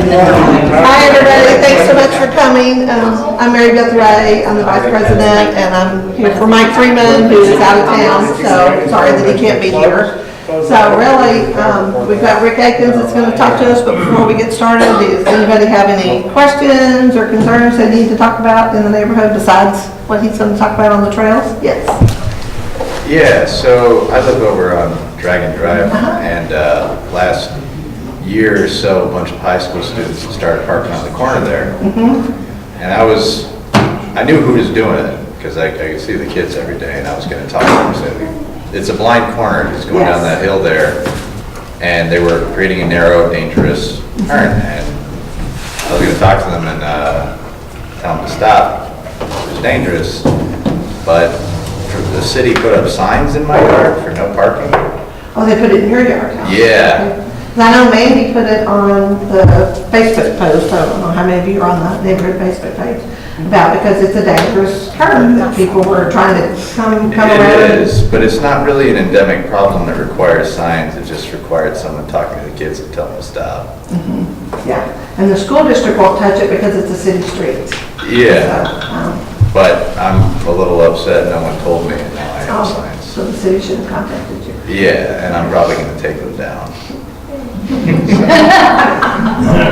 Hi, everybody. Thanks so much for coming. I'm Mary Beth Ray. I'm the Vice President, and I'm here for Mike Freeman, who is out of town, so sorry that he can't be here. So really, we've got Rick Akins that's going to talk to us, but before we get started, does anybody have any questions or concerns they need to talk about in the neighborhood besides what he's going to talk about on the trails? Yes. Yeah, so I live over on Dragon Drive, and last year or so, a bunch of high school students started parking on the corner there. And I knew who was doing it, because I could see the kids every day, and I was going to talk to them. So it's a blind corner, just going down that hill there, and they were creating a narrow, dangerous turn. And I was going to talk to them and tell them to stop. It was dangerous, but the city put up signs in my yard for no parking. Oh, they put it in your yard? Yeah. Okay. I know Mandy put it on the Facebook post, I don't know how many of you are on the neighborhood Facebook page, about because it's a dangerous turn that people were trying to come around. It is, but it's not really an endemic problem that requires signs. It just required someone talking to the kids and telling them to stop. Yeah, and the school district won't touch it because it's a city street. Yeah, So, but I'm a little upset no one told me, and now I have signs. so the city should have contacted you. Yeah, and I'm probably going to take them down.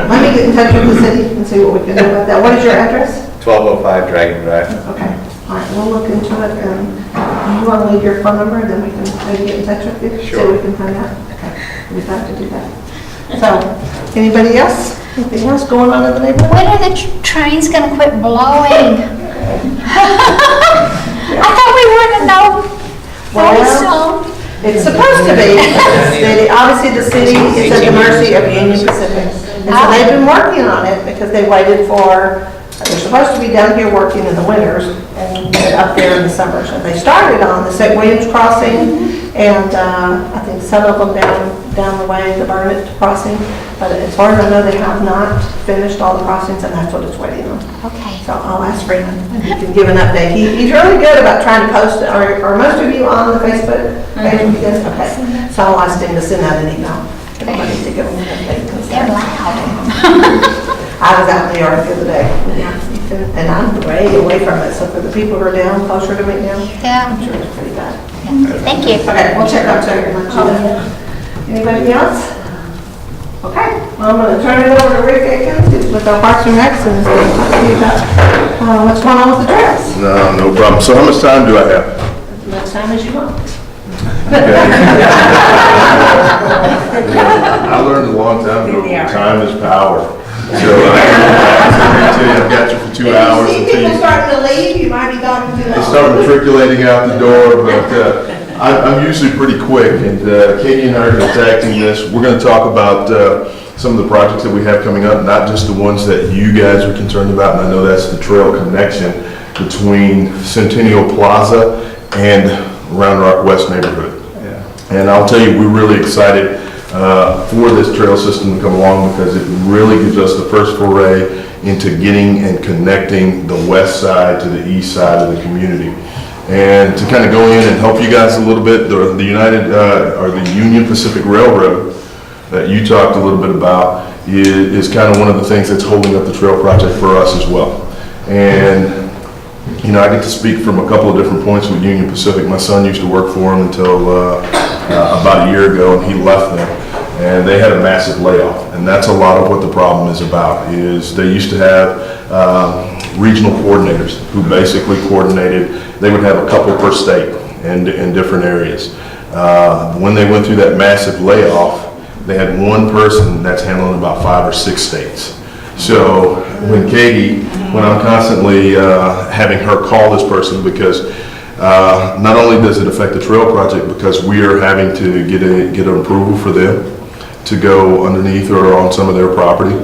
Let me get in touch with the city and see what we can do about that. What is your address? 1205 Dragon Drive. Okay, all right, we'll look into it, and you want to leave your phone number, then we can maybe get in touch with you? Sure. So we can find out. Okay, we'd have to do that. So, anybody else? Anything else going on in the neighborhood? When are the trains gonna quit blowing? I thought we were to know very Well, soon. it's supposed to be. Obviously, the city is at the mercy of Union Pacific. And so they've been working on it because they waited for, they're supposed to be down here working in the winters and up there in the summer. So they started on the St. Williams crossing and I think some of them down the way, the Burnett crossing. But as far as I know, they have not finished all the crossings and that's what it's waiting on. Okay. So I'll ask Freeman and he can give an update. He's really good about trying to post it. Are most of you on the Facebook page? Yes? Okay. So I'll ask him to send out an email. Everybody to give him an update. They're loud. I was out in the yard the other day. And I'm way away from it. So for the people who are down, closer to me now, Yeah, I'm sure it's pretty bad. thank you. Okay, we'll check out there. Anybody else? Okay, well, I'm going to turn it over to Rick Akins with our Parks and Recs and he's going to talk to you about what's going on with the trails. No problem. So how much time do I have? As much time as you want. I learned a long time ago, time is power. So I've got you for 2 hours. If you see people starting to leave, you might be talking too long. They start matriculating out the door, but I'm usually pretty quick. And Katie and I are going to tag team this. We're going to talk about some of the projects that we have coming up, not just the ones that you guys are concerned about. And I know that's the trail connection between Centennial Plaza and Round Rock West neighborhood. And I'll tell you, we're really excited for this trail system to come along because it really gives us the first foray into getting and connecting the west side to the east side of the community. And to kind of go in and help you guys a little bit, the Union Pacific Railroad that you talked a little bit about is kind of one of the things that's holding up the trail project for us as well. And you know, I get to speak from a couple of different points with Union Pacific. My son used to work for them until about a year ago, and he left them. And they had a massive layoff, and that's a lot of what the problem is about. Is they used to have regional coordinators who basically coordinated. They would have a couple per state and in different areas. When they went through that massive layoff, they had one person that's handling about 5 or 6 states. So when I'm constantly having her call this person because not only does it affect the trail project because we are having to get an approval for them to go underneath or on some of their property,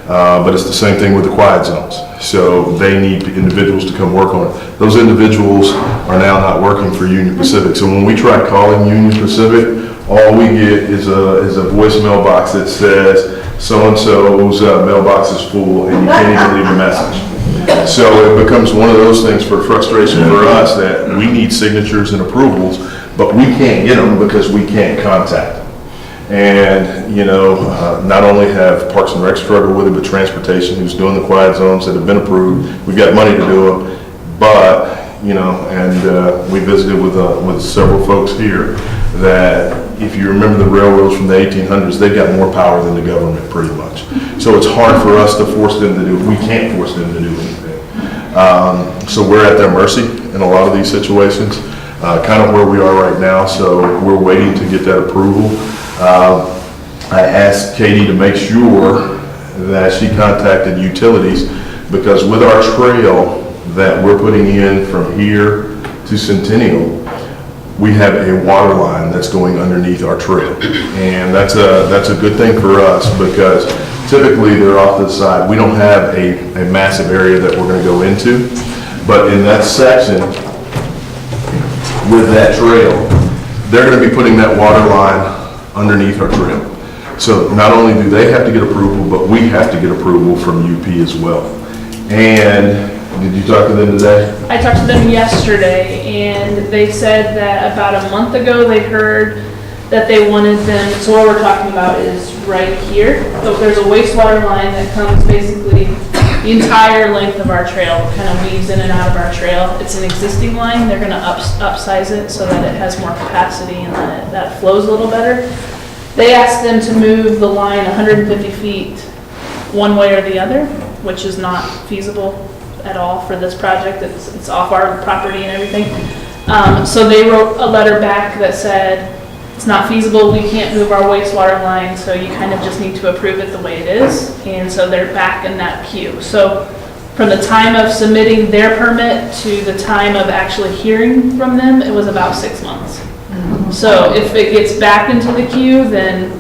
but it's the same thing with the quiet zones. So they need individuals to come work on it. Those individuals are now not working for Union Pacific. So when we try calling Union Pacific, all we get is a voicemail box that says so-and-so's mailbox is full and you can't even leave a message. So it becomes one of those things for frustration for us that we need signatures and approvals, but we can't get them because we can't contact them. And, not only have Parks and Rec struggled with it, but transportation, who's doing the quiet zones that have been approved. We've got money to do them, but, we visited with several folks here that if you remember the railroads from the 1800s, they've got more power than the government pretty much. So it's hard for us to force them to do, we can't force them to do anything. So we're at their mercy in a lot of these situations, kind of where we are right now. So we're waiting to get that approval. I asked Katie to make sure that she contacted utilities, because with our trail that we're putting in from here to Centennial, we have a water line that's going underneath our trail. And that's a good thing for us, because typically they're off to the side. We don't have a massive area that we're gonna go into, but in that section with that trail, they're gonna be putting that water line underneath our trail. So not only do they have to get approval, but we have to get approval from UP as well. And did you talk to them today? I talked to them yesterday, and they said that about a month ago, they heard that they wanted them, so what we're talking about is right here. So there's a wastewater line that comes basically the entire length of our trail, kind of weaves in and out of our trail. It's an existing line. They're gonna upsize it so that it has more capacity and that flows a little better. They asked them to move the line 150 feet one way or the other, which is not feasible at all for this project. It's off our property and everything. So they wrote a letter back that said, it's not feasible, we can't move our wastewater line, so you kind of just need to approve it the way it is. And so they're back in that queue. So from the time of submitting their permit to the time of actually hearing from them, it was about 6 months. So if it gets back into the queue, then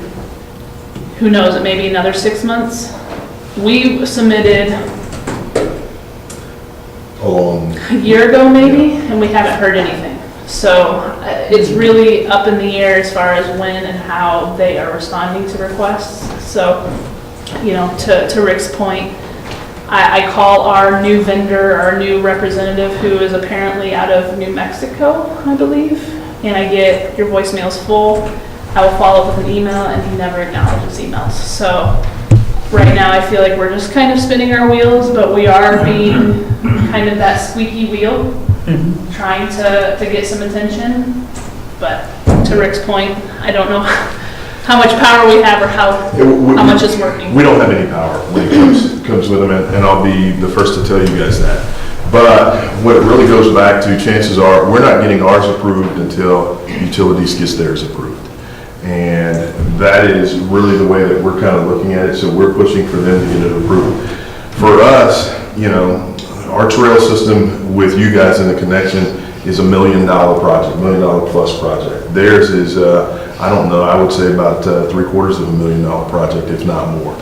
who knows, it may be another 6 months. We submitted a year ago maybe, and we haven't heard anything. So it's really up in the air as far as when and how they are responding to requests. So, to Rick's point, I call our new vendor, our new representative, who is apparently out of New Mexico, I believe, and I get, your voicemail's full. I will follow up with an email, and he never acknowledges emails. So right now I feel like we're just kind of spinning our wheels, but we are being kind of that squeaky wheel, trying to get some attention. But to Rick's point, I don't know how much power we have or how much is working. We don't have any power when it comes with them, and I'll be the first to tell you guys that. But what it really goes back to, chances are, we're not getting ours approved until utilities gets theirs approved. And that is really the way that we're kind of looking at it, so we're pushing for them to get it approved. For us, our trail system with you guys in the connection is $1 million project, $1 million plus project. Theirs is, I don't know, I would say about $750,000 project, if not more.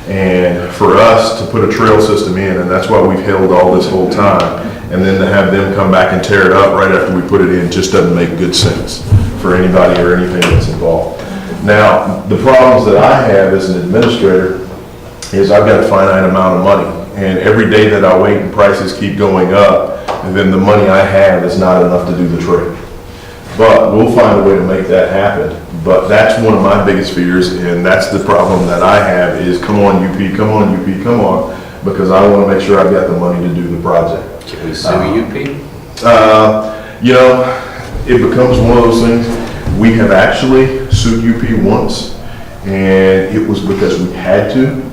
And for us to put a trail system in, and that's why we've held all this whole time, and then to have them come back and tear it up right after we put it in just doesn't make good sense for anybody or anything that's involved. Now, the problems that I have as an administrator is I've got a finite amount of money. And every day that I wait and prices keep going up, and then the money I have is not enough to do the trade. But we'll find a way to make that happen. But that's one of my biggest fears, and that's the problem that I have is, come on UP, come on UP, come on, because I want to make sure I've got the money to do the project. Can we sue UP? It becomes one of those things. We have actually sued UP once, and it was because we had to.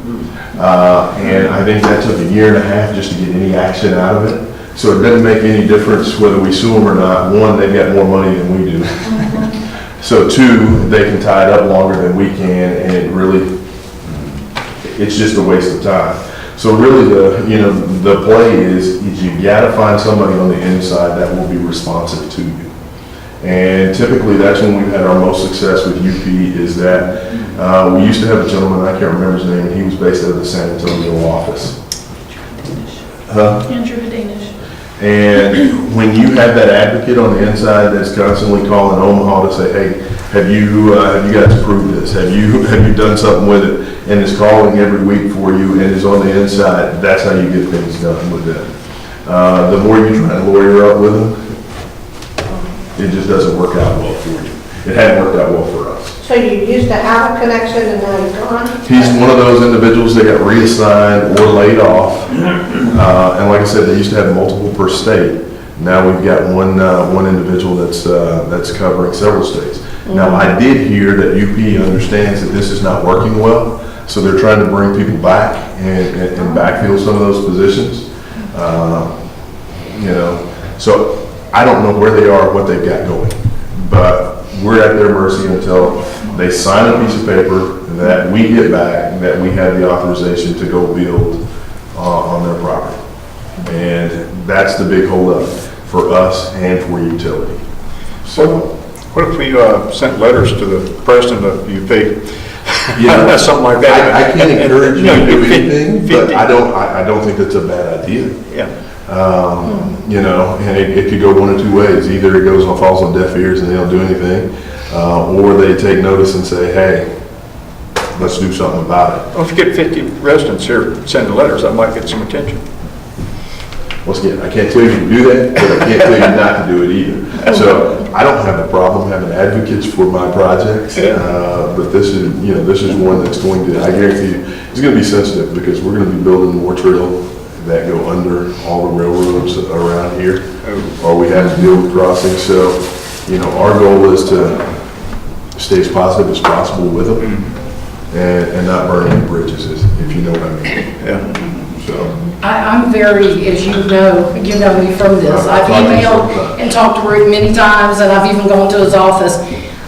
And I think that took 1.5 years just to get any action out of it. So it doesn't make any difference whether we sue them or not. One, they've got more money than we do. So two, they can tie it up longer than we can, and it's just a waste of time. So really the play is you gotta find somebody on the inside that will be responsive to you. And typically that's when we've had our most success with UP is that we used to have a gentleman, I can't remember his name, and he was based out of the San Antonio office. Andrew Danish. And when you have that advocate on the inside that's constantly calling Omaha to say, hey, have you guys approved this? Have you done something with it? And is calling every week for you and is on the inside, that's how you get things done with them. The more you try to lawyer up with them, it just doesn't work out well for you. It hadn't worked out well for us. So you used to have a connection and now he's gone? He's one of those individuals that got reassigned or laid off. And like I said, they used to have multiple per state. Now we've got one individual that's covering several states. Now, I did hear that UP understands that this is not working well, so they're trying to bring people back and backfill some of those positions. You know, so I don't know where they are, what they've got going, but we're at their mercy until they sign a piece of paper that we get back, that we have the authorization to go build on their property. And that's the big holdup for us and for utility. So, What if we sent letters to the president of UP? yeah, Something like that. I can't encourage you to do anything, but 50. I don't think that's a bad idea. Yeah. You know, and it could go one of two ways. Either it goes and falls on deaf ears and they don't do anything, or they take notice and say, hey, let's do something about it. Well, if you get 50 residents here sending letters, that might get some attention. Once again, I can't tell you to do that, but I can't tell you not to do it either. So I don't have a problem having advocates for my projects, but this is one that's going to, I guarantee you, it's going to be sensitive because we're going to be building more trail that go under all the railroads around here, or we have to deal with crossings. So, you know, our goal is to stay as positive as possible with them and not burn any bridges, if you know what I mean. Yeah. So. I'm very, as you know me from this, I've emailed and talked to Rick many times, and I've even gone to his office.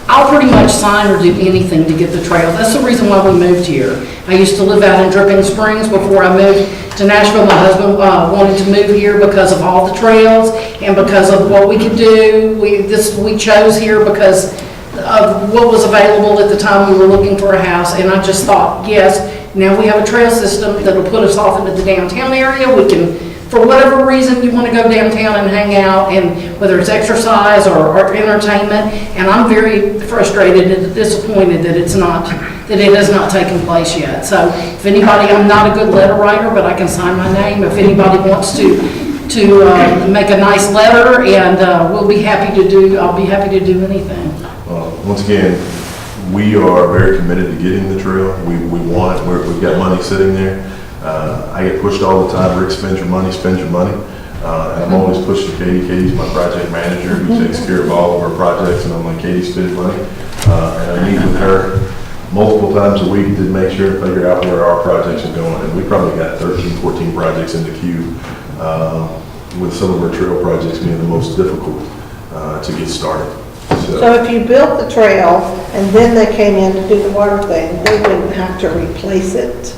I'll pretty much sign or do anything to get the trail. That's the reason why we moved here. I used to live out in Dripping Springs before I moved to Nashville. My husband wanted to move here because of all the trails and because of what we could do. We chose here because of what was available at the time we were looking for a house, and I just thought, yes, now we have a trail system that'll put us off into the downtown area. We can, for whatever reason you want to go downtown and hang out, and whether it's exercise or entertainment, and I'm very frustrated and disappointed that it has not taken place yet. So if anybody, I'm not a good letter writer, but I can sign my name. If anybody wants to make a nice letter, and I'll be happy to do anything. Once again, we are very committed to getting the trail. We want it. We've got money sitting there. I get pushed all the time, Rick, spend your money, spend your money. And I'm always pushing Katie. Katie's my project manager who takes care of all of our projects, and I'm like, Katie, spend your money. And I meet with her multiple times a week to make sure to figure out where our projects are going. And we probably got 13, 14 projects in the queue, with some of our trail projects being the most difficult to get started. So if you built the trail and then they came in to do the water thing, they wouldn't have to replace it.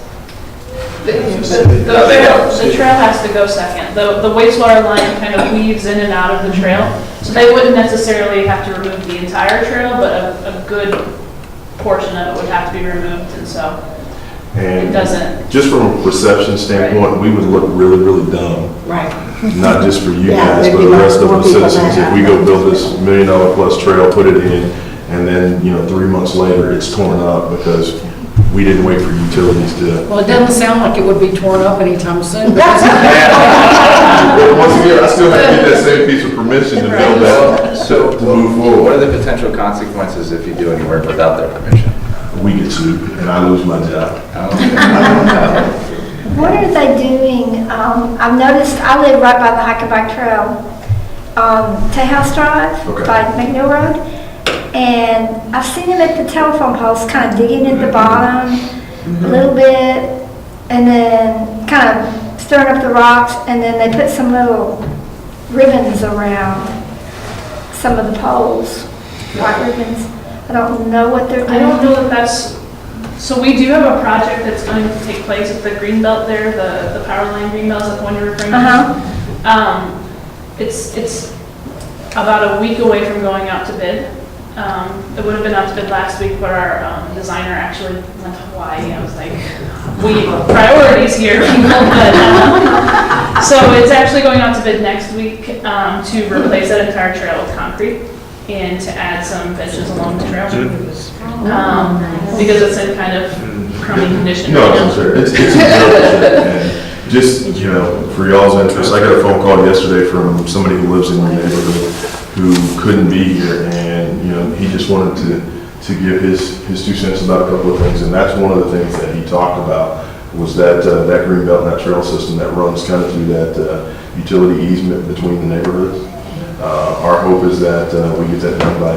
The trail has to go second. The wastewater line kind of weaves in and out of the trail. So they wouldn't necessarily have to remove the entire trail, but a good portion of it would have to be removed, and so it And doesn't. just from a perception standpoint, we would look really, really dumb. Right. Not just for you Yeah, guys, there'd but be the rest of more the people than citizens. If that. we go build this $1 million plus trail, put it in, and then, 3 months later, it's torn up because we didn't wait for utilities to. Well, it doesn't sound like it would be torn up anytime soon. Well, once again, I still have to get that same piece of permission to build that, So, to move what are forward. the potential consequences if you do any work without their permission? We get sued, and I lose my job. What are they doing? I've noticed, I live right by the Hike and Bike Trail, Tejas Drive Okay. by McNeil Road. And I've seen them at the telephone poles, kind of digging at the bottom a little bit, and then kind of stirring up the rocks, and then they put some little ribbons around some of the poles, white ribbons. I don't know what they're doing. I don't know that that's, so we do have a project that's going to take place at the Greenbelt there, the power line Greenbelt, is that the one you're referring to? It's about a week away from going out to bid. It would have been out to bid last week, but our designer actually went to Hawaii. I was like, we priorities here. But, so it's actually going out to bid next week to replace that entire trail with concrete and to add some benches along the trail. Because it's in kind of crummy condition No, right now. it's sir. It's and just, for y'all's interest, I got a phone call yesterday from somebody who lives in your neighborhood who couldn't be here, and, he just wanted to give his 2 cents about a couple of things, and that's one of the things that he talked about, was that green belt and that trail system that runs kind of through that utility easement between the neighborhoods. Our hope is that we get that done by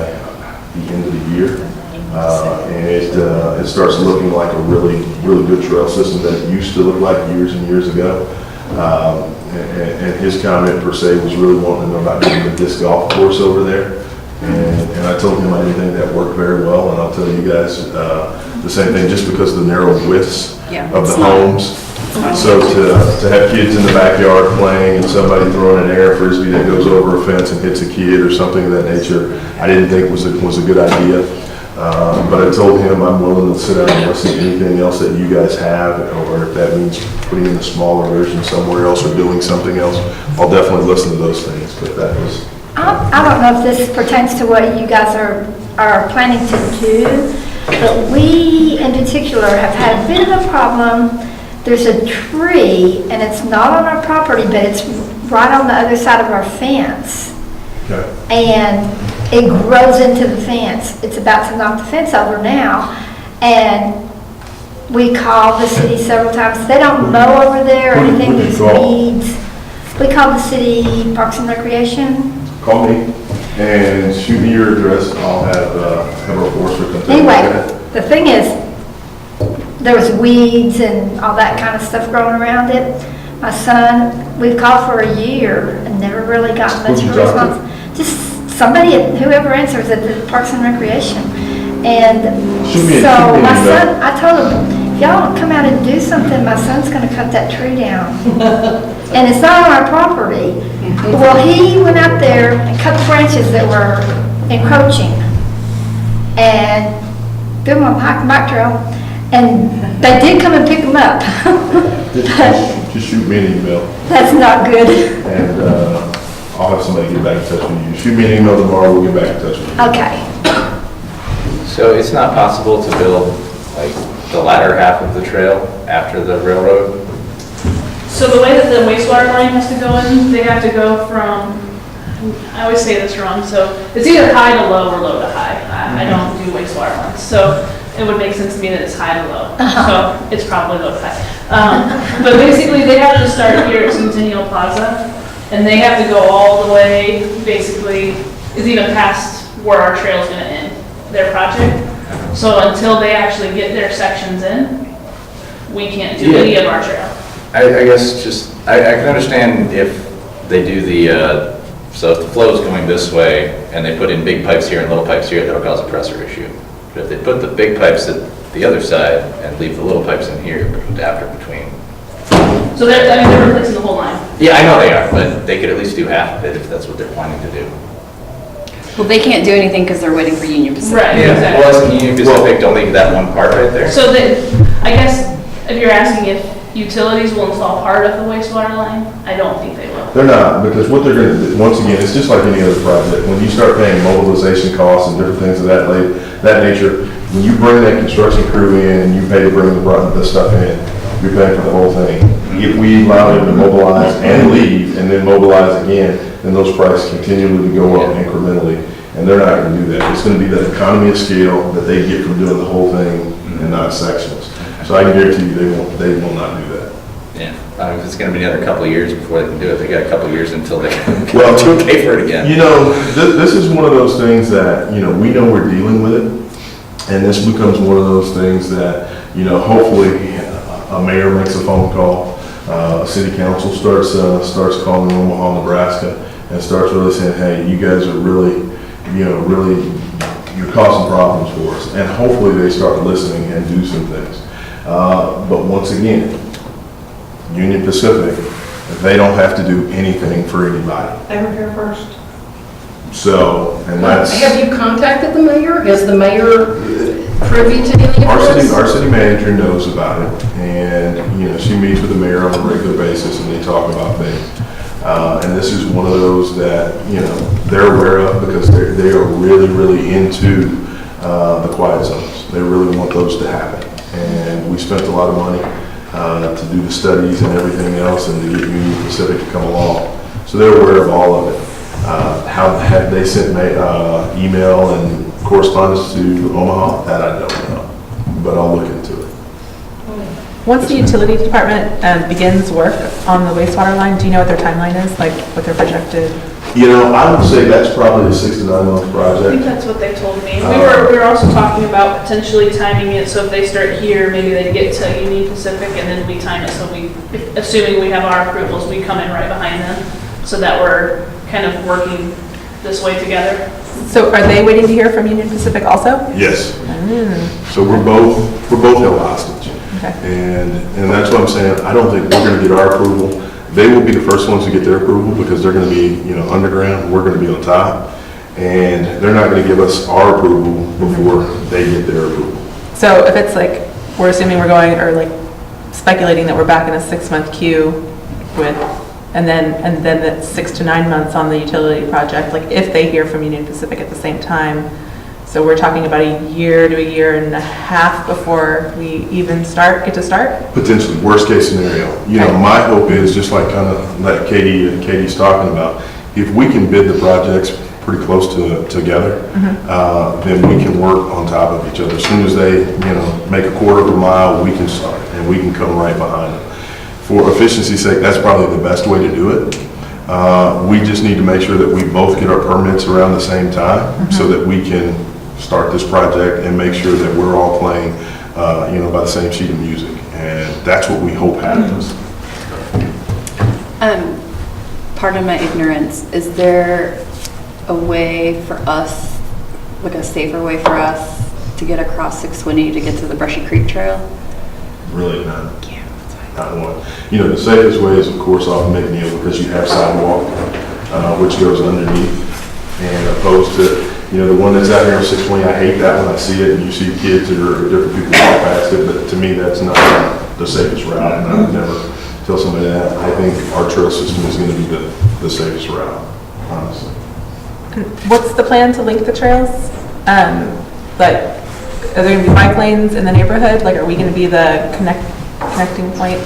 the end of the year. And it starts looking like a really good trail system that it used to look like years and years ago. And his comment per se was really wanting to know about getting the disc golf course over there. And I told him I didn't think that worked very well, and I'll tell you guys the same thing, just because of the narrow widths of the homes. So to have kids in the backyard playing and somebody throwing an air frisbee that goes over a fence and hits a kid or something of that nature, I didn't think was a good idea. But I told him I'm willing to sit down and listen to anything else that you guys have, or if that means putting in a smaller version somewhere else or doing something else, I'll definitely listen to those things. But that was. I don't know if this pertains to what you guys are planning to do, but we in particular have had a bit of a problem. There's a tree, and it's not on our property, but it's right on the other side of our fence. Okay. And it grows into the fence. It's about to knock the fence over now. And we called the city several times. They don't mow over there or Who anything, did you there's call? weeds. We called the city Parks and Recreation. Call me and shoot me your address. I'll have our forester come take a look Anyway, at it. the thing is, there was weeds and all that kind of stuff growing around it. My son, we've called for a year and never really got much Who'd of you a talk to? response. Just somebody, whoever answers at the Parks and Recreation. And Shoot me so an my email. son, I told him, if y'all don't come out and do something, my son's gonna cut that tree down. And it's not on our property. Well, he went out there and cut the branches that were encroaching and threw them on bike trail. And they did come and pick them up. Just shoot me an email, That's not good. and I'll have somebody get back in touch with you. Shoot me an email tomorrow, we'll get back in touch with you. Okay. So it's not possible to build like the latter half of the trail after the railroad? So the way that the wastewater line has to go in, they have to go from, I always say this wrong, so it's either high to low or low to high. I don't do wastewater lines, so it would make sense to me that it's high to low. So it's probably low to high. But basically, they have to start here at Centennial Plaza, and they have to go all the way, basically, is even past where our trail's gonna end, their project. So until they actually get their sections in, we can't do any of our trail. I guess just, I can understand if they do the, so if the flow is going this way and they put in big pipes here and little pipes here, that'll cause a pressure issue. But if they put the big pipes at the other side and leave the little pipes in here, adapter between. So they're replacing the whole line. Yeah, I know they are, but they could at least do half of it if that's what they're planning to do. Well, they can't do anything because they're waiting for Union Pacific. Right, Yeah, exactly. well, isn't Union Pacific, don't leave that one part right there? So that, I guess, if you're asking if utilities will install part of the wastewater line, I don't think they will. They're not, because what they're gonna do, once again, it's just like any other project. When you start paying mobilization costs and different things of that nature, when you bring that construction crew in and you pay to bring the stuff in, you're paying for the whole thing. If we allow them to mobilize and leave and then mobilize again, then those prices continually go up incrementally, and they're not gonna do that. It's gonna be that economy of scale that they get from doing the whole thing and not sections. So I can guarantee you, they will not do that. Yeah, if it's gonna be another couple of years before they can do it, they got a couple of years until they Well, to okay for it again. You know, this is one of those things that, you know, we know we're dealing with it, and this becomes one of those things that, you know, hopefully a mayor makes a phone call, city council starts calling Omaha, Nebraska, and starts really saying, hey, you guys are really, you're causing problems for us, and hopefully they start listening and do some things. But once again, Union Pacific, they don't have to do anything for anybody. They were here first. So, and that's, Have you contacted the mayor? Is the mayor privy to any of this? our city manager knows about it, and, you know, she meets with the mayor on a regular basis, and they talk about things. And this is one of those that, you know, they're aware of, because they are really, really into the quiet zones. They really want those to happen. And we spent a lot of money to do the studies and everything else, and to get Union Pacific to come along. So they're aware of all of it. How have they sent email and correspondence to Omaha, that I don't know, but I'll look into it. Once the utility department begins work on the wastewater line, do you know what their timeline is, like what their projected? You know, I would say that's probably a 6 to 9 month I think project. that's what they told me. We were also talking about potentially timing it, so if they start here, maybe they get to Union Pacific, and then we time it, so we, assuming we have our approvals, we come in right behind them, so that we're kind of working this way together. So are they waiting to hear from Union Pacific also? Yes. Mm, So we're both held hostage. okay. And that's what I'm saying, I don't think we're gonna get our approval. They will be the first ones to get their approval because they're gonna be, you know, underground, we're gonna be on top. And they're not gonna give us our approval before they get their approval. So if it's like, we're assuming we're going, or like speculating that we're back in a 6-month queue with, and then that's 6 to 9 months on the utility project, like if they hear from Union Pacific at the same time. So we're talking about a year to a year and a half before we even get to start? Potentially, worst case scenario. You know, Okay. my hope is, just like kind of like Katie's talking about, if we can bid the projects pretty close to together, then we can work on top of each other. As soon as they, you know, make a quarter of a mile, we can start, and we can come right behind them. For efficiency's sake, that's probably the best way to do it. We just need to make sure that we both get our permits around the same time, so that we can start this project and make sure that we're all playing, you know, by the same sheet of music. And that's what we hope happens. Pardon my ignorance, is there a way for us, like a safer way for us to get across 620 to get to the Brushy Creek Trail? Really not. Not one. You know, the safest way is, of course, off McNeil, because you have sidewalk, which goes underneath, and opposed to, you know, the one that's out here on 620, I hate that when I see it, and you see kids or different people walk past it, but to me, that's not the safest route, and I would never tell somebody that. I think our trail system is gonna be the safest route, honestly. What's the plan to link the trails? Like, are there gonna be bike lanes in the neighborhood? Like, are we gonna be the connecting point?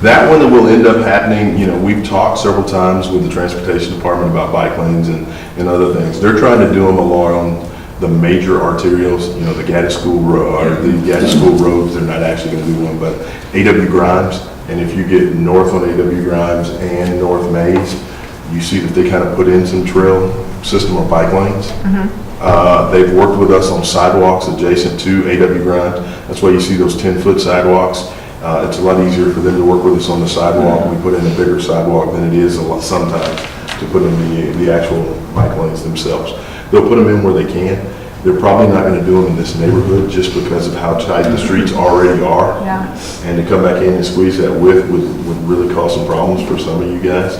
That one that will end up happening, you know, we've talked several times with the transportation department about bike lanes and other things. They're trying to do them along the major arterials, you know, the Gaddis School Road, or the Gaddis School roads. They're not actually gonna do one, but A.W. Grimes, and if you get north on A.W. Grimes and North Mays, you see that they kind of put in some trail system of bike lanes. They've worked with us on sidewalks adjacent to A.W. Grimes. That's why you see those 10-foot sidewalks. It's a lot easier for them to work with us on the sidewalk. We put in a bigger sidewalk than it is sometimes to put in the actual bike lanes themselves. They'll put them in where they can. They're probably not going to do them in this neighborhood just because of how tight the streets already are. Yeah. And to come back in and squeeze that width would really cause some problems for some of you guys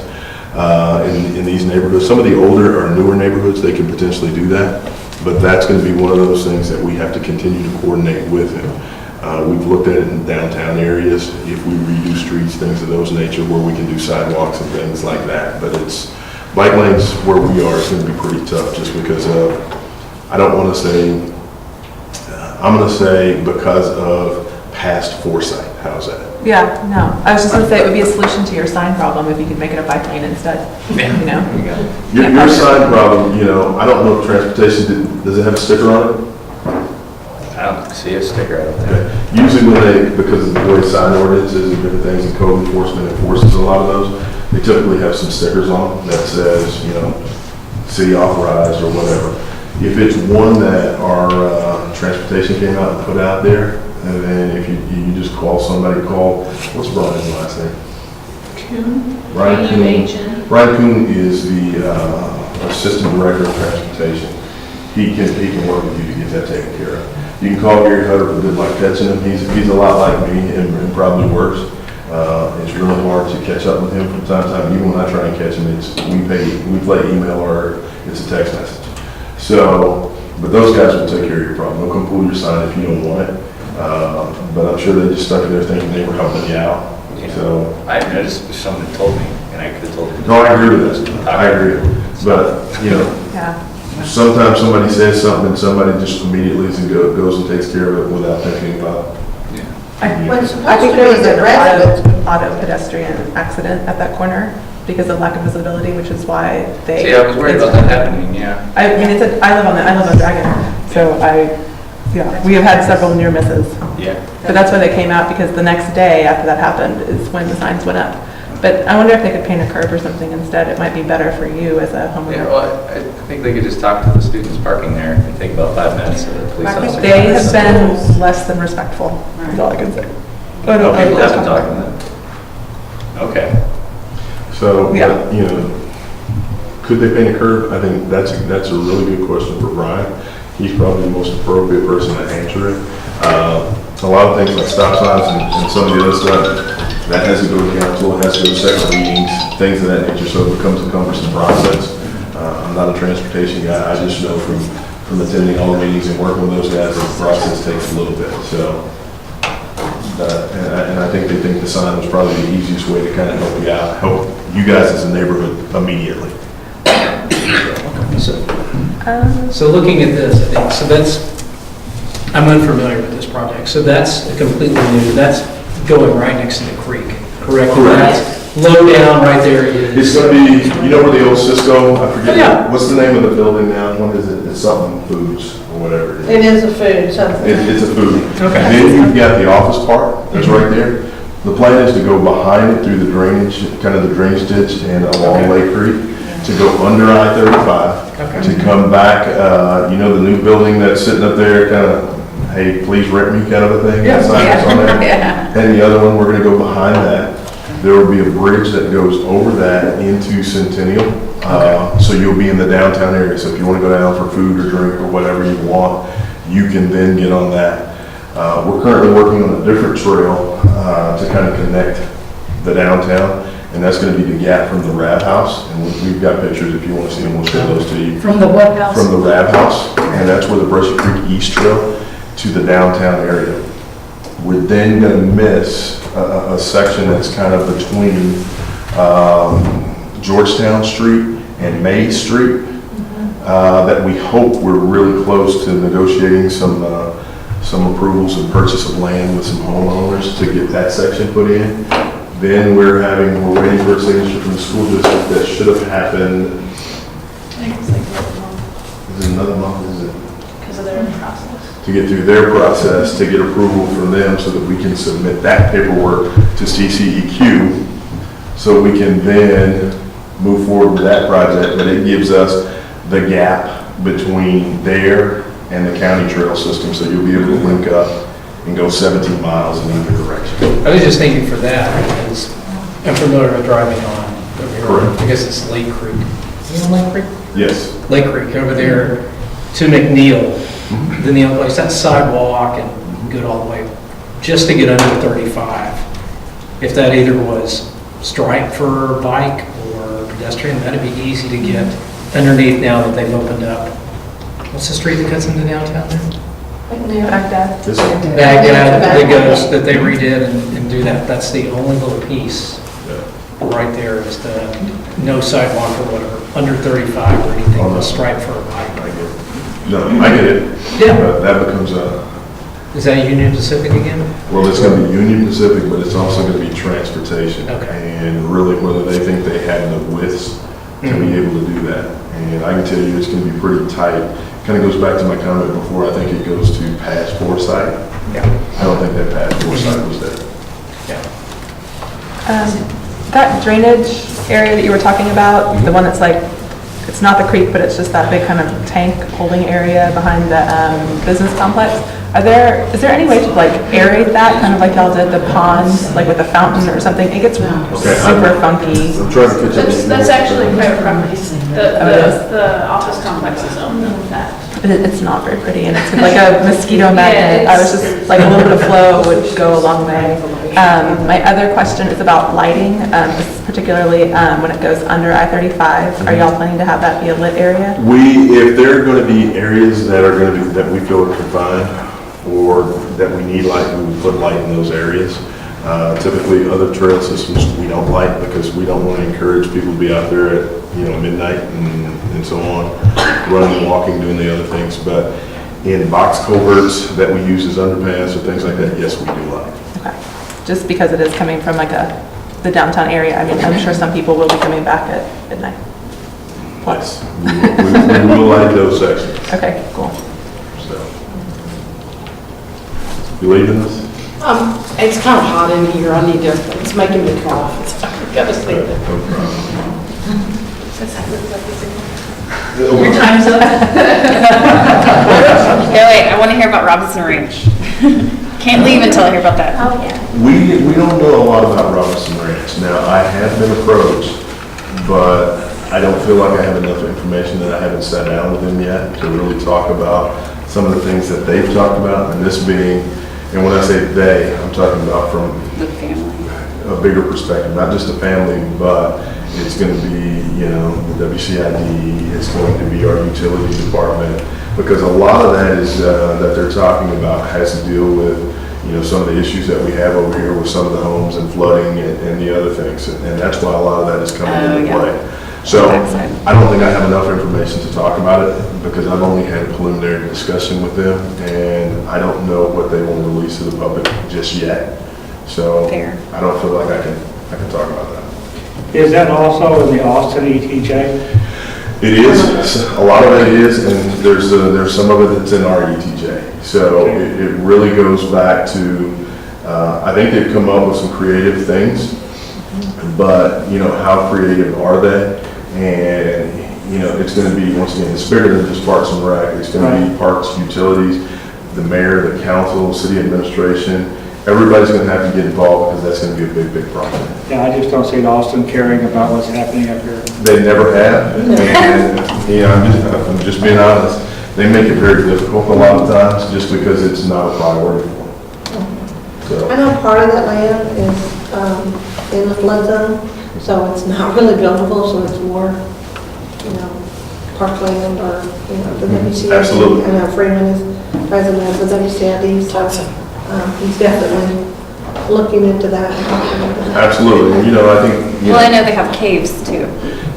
in these neighborhoods. Some of the older or newer neighborhoods, they could potentially do that, but that's going to be one of those things that we have to continue to coordinate with them. We've looked at it in downtown areas, if we redo streets, things of those nature, where we can do sidewalks and things like that. But it's, bike lanes where we are is going to be pretty tough just because of, I don't want to say, I'm going to say because of past foresight. How's that? Yeah, no. I was just gonna say it would be a solution to your sign problem if you could make it a bike lane instead, you know? Your sign problem, you know, I don't know if transportation, does it have a sticker on it? I don't see a sticker out there. Usually when because of the way sign ordinances and different things, and code enforcement enforces a lot of those, they typically have some stickers on them that says, you know, city authorized or whatever. If it's one that our transportation came out and put out there, and then if you just call somebody, what's Brian's last name? Brian Kuhn. Brian Kuhn is the Assistant Director of Transportation. He can work with you to get that taken care of. You can call Gary Hutter for good luck catching him. He's a lot like me and probably worse. It's really hard to catch up with him from time to time. Even when I try and catch him, we play email or it's a text message. So, but those guys will take care of your problem. They'll come pull your sign if you don't want it. But I'm sure they just stuck there thinking they were helping you out. So I noticed someone told me, and I could have told them. no, I agree with this. I agree. But you know. Yeah. Sometimes somebody says something and somebody just immediately goes and takes care of it without thinking about it. What's I supposed think to there be was the an resident. auto pedestrian accident at that corner. because of lack of visibility, which is why they. See, I was worried about that happening, yeah. I mean, I live on Dragon, so we have had several near misses. Yeah. But that's why they came out, because the next day after that happened is when the signs went up. But I wonder if they could paint a curb or something instead. It might be better for you as a Yeah, homeowner. well, I think they could just talk to the students parking there and take about 5 minutes to the police officer. They have been less than respectful, is all I can say. Oh, people have been talking to them. Okay. So, Yeah. you know, could they paint a curb? I think that's a really good question for Brian. He's probably the most appropriate person to answer it. A lot of things like stop signs and some of the other stuff, that has to go to council, it has to go to second readings, things of that nature, so it becomes a cumbersome process. I'm not a transportation guy, I just know from attending all the meetings and working with those guys, that the process takes a little bit, so. And I think they think the sign was probably the easiest way to kind of help you guys as a neighborhood immediately. So looking at this, I think, so that's, I'm unfamiliar with this project, so that's completely new, that's going right next to the creek, correct? Correct. That's low down right there It's is, gonna be, you know where the old Cisco, I forget, Yeah. what's the name of the building now? What is it? It's something foods or whatever it is. It is a food, something. It's a food. Okay. Then you've got the office part, that's right there. The plan is to go behind it through the drainage, kind of the drainage ditch and along Okay. Lake Creek, to go under I-35, Okay. to come back, you know, the new building that's sitting up there, kind of, hey, please rent me kind of a thing? Yeah. That sign that's on there. And the other one, we're gonna go behind that. There will be a bridge that goes over that into Centennial. So you'll be in the downtown area. So if you want to go down for food or drink or whatever you want, you can then get on that. We're currently working on a different trail to kind of connect the downtown. And that's going to be the gap from the Rab House. And we've got pictures, if you want to see them, we'll show those to you. From the what house? From the Rab House. And that's where the Brushy Creek East Trail to the downtown area. We're then going to miss a section that's kind of between Georgetown Street and May Street that we hope we're really close to negotiating some approvals and purchase of land with some homeowners to get that section put in. Then we're waiting for a signature from the school district that should have happened. Is it another month? Is it? Because of their process. To get through their process, to get approval from them so that we can submit that paperwork to CCEQ, so we can then move forward with that project, but it gives us the gap between there and the county trail system, so you'll be able to link up and go 17 miles in either direction. I was just thinking for that, because I'm familiar with driving on over here. Correct. I guess it's Lake Creek. You know Lake Creek? Yes. Lake Creek over there to McNeil, the Neil place, that sidewalk and good all the way, just to get under 35. If that either was striped for bike or pedestrian, that'd be easy to get underneath now that they've opened up. What's the street that cuts into downtown there? Baghdad. This- Baghdad, that goes, that they redid and do that. That's the only little piece right there, is the no sidewalk or whatever, under 35 or anything, Oh, no. with stripe for a bike. No, I get it. Yeah. But that becomes Is that Union Pacific again? well, it's going to be Union Pacific, but it's also going to be transportation. Okay. And really whether they think they have the widths to be able to do that. And I can tell you it's going to be pretty tight. Kind of goes back to my comment before, I think it goes to past Foresight. Yeah. I don't think that past Foresight was there. That drainage area that you were talking about, the one that's like, it's not the creek, but it's just that big kind of tank holding area behind the business complex. Is there any way to like aerate that, kind of like y'all did the pond, like with a fountain or something? It gets super funky. I'm trying to catch up. That's actually private properties. is? The office complex is owned that. It's not very pretty, and it's like a mosquito magnet. I was just, like, a little bit of flow would go a long way. My other question is about lighting, particularly when it goes under I-35. Are y'all planning to have that be a lit area? If there are going to be areas that are going to be, that we feel are confined or that we need light, we would put light in those areas. Typically, other trail systems, we don't light because we don't want to encourage people to be out there at, midnight and so on, running, walking, doing the other things. But in box culverts that we use as underpass or things like that, yes, we do light. Okay. Just because it is coming from like a the downtown area. I mean, I'm sure some people will be coming back at midnight. Yes, we will light those sections, Okay, cool. so. You leaving us? It's kind of hot in here, I need to, it's making me cough. I gotta sleep. No problem. Your time's up. Okay, wait, I want to hear about Robinson Ranch. Can't leave until I hear about that. Oh, yeah. We don't know a lot about Robinson Ranch. Now, I have been approached, but I don't feel like I have enough information that I haven't sat down with them yet to really talk about some of the things that they've talked about, and this being, and when I say they, I'm talking about from The family. a bigger perspective, not just a family, but it's going to be, you know, the WCID, it's going to be our utility department, because a lot of that is, that they're talking about has to deal with, you know, some of the issues that we have over here with some of the homes and flooding and the other things, and that's why a lot of that is coming into yeah. play. So, I don't think I have enough information to talk about it, because I've only had a preliminary discussion with them, and I don't know what they want to release to the public just yet. So, Fair. I don't feel like I can talk about that. Is that also in the Austin ETJ? It is, a lot of it is, and there's some of it that's in our ETJ. So it really goes back to, I think they've come up with some creative things, but, you know, how creative are they? And, you know, it's going to be, once again, it's bigger than just Parks and Rec. It's going to be parks, utilities, the mayor, the council, city administration. Everybody's going to have to get involved, because that's going to be a big, big problem. Yeah, I just don't see Austin caring about what's happening up here. They never have, and, you know, I'm just being honest, they make it very difficult a lot of times, just because it's not a priority for them. I So, know part of that land is in the flood zone, so it's not really buildable, so it's more, you know, parkland or, you know, the WCID. Absolutely. I know Freeman is president of the WCID, so he's definitely looking into that. absolutely, you know, I think, you Well, I know, know they have caves too.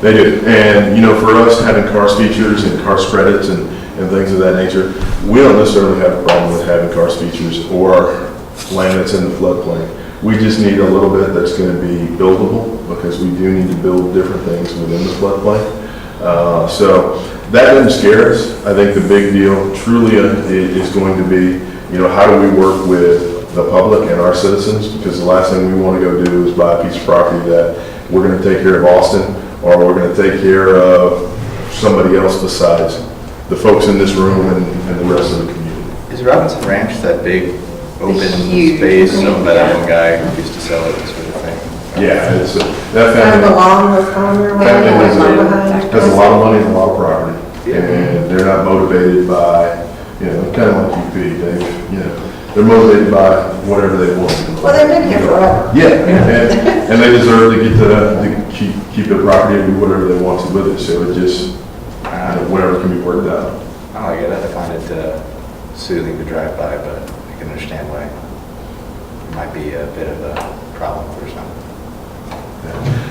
they do, and, you know, for us, having karst features and karst credits and things of that nature, we don't necessarily have a problem with having karst features or land that's in the floodplain. We just need a little bit that's going to be buildable, because we do need to build different things within the floodplain. So that doesn't scare us. I think the big deal truly is going to be, you know, how do we work with the public and our citizens? Because the last thing we want to go do is buy a piece of property that we're going to take care of Austin, or we're going to take care of somebody else besides the folks in this room and the rest of the community. Is Robinson Ranch that big open Huge. space owned by that one guy who used to sell it, sort of thing? Yeah, it's, Kind that of family, along the corner, family like has behind. a lot of money and a lot of property, and they're not motivated by, you know, kind of like UP, they, you know, they're motivated by whatever they want. Well, they've been here forever. Yeah, and they deserve to get to keep their property and do whatever they want to with it, so it just, whatever can be worked out. I like it, I find it soothing to drive by, but I can understand why it might be a bit of a problem for some.